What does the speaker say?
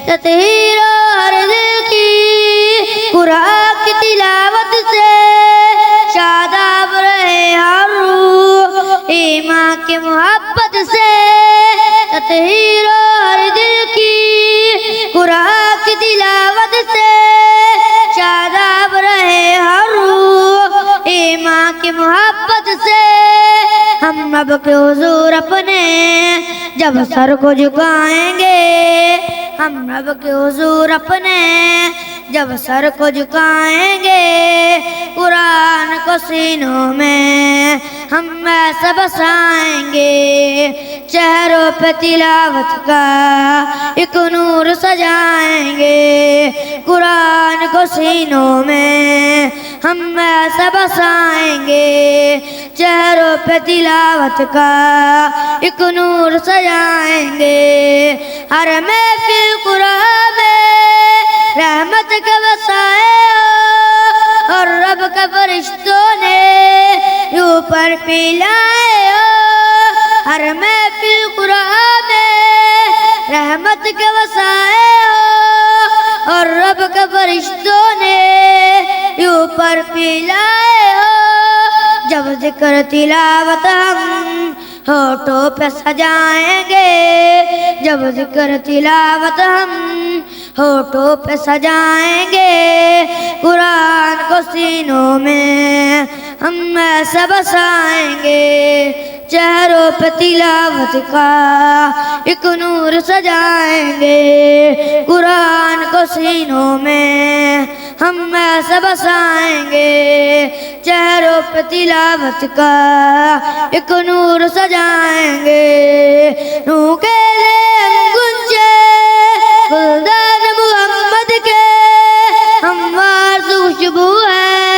تطہیر ہر دل کی قرآن کی تلاوت سے شاداب رہے ہر روح ایمان کی محبت سے تطہیر ہر دل کی قرآن کی تلاوت سے شاداب رہے ہر روح ایمان کی محبت سے ہم رب کے حضور اپنے جب سر کو جھکائیں گے ہم رب کے حضور اپنے جب سر کو جھکائیں گے قرآن کو سینوں میں ہم ایسا بسائیں گے چہروں پہ تلاوت کا ایک نور سجائیں گے قرآن کو سینوں میں ہم ایسا بسائیں گے چہروں پہ تلاوت کا ایک نور سجائیں گے ہر محفل قرآن میں رحمت کا وسائے ہو اور رب کا فرشتوں نے یوں پر پلائے ہو ہر محفل قرآن میں رحمت کا وسائے ہو اور رب کا فرشتوں نے یوں پر پلائے ہو جب ذکر تلاوت ہم ہونٹوں پہ سجائیں گے جب ذکر تلاوت ہم ہونٹوں پہ سجائیں گے قرآن کو سینوں میں ہم ایسا بسائیں گے چہروں پہ تلاوت کا ایک نور سجائیں گے قرآن کو سینوں میں ہم ایسا بسائیں گے چہروں پہ تلاوت کا ایک نور سجائیں گے نور کے لے گنجے گلدان محمد کے ہموار خوشبو ہے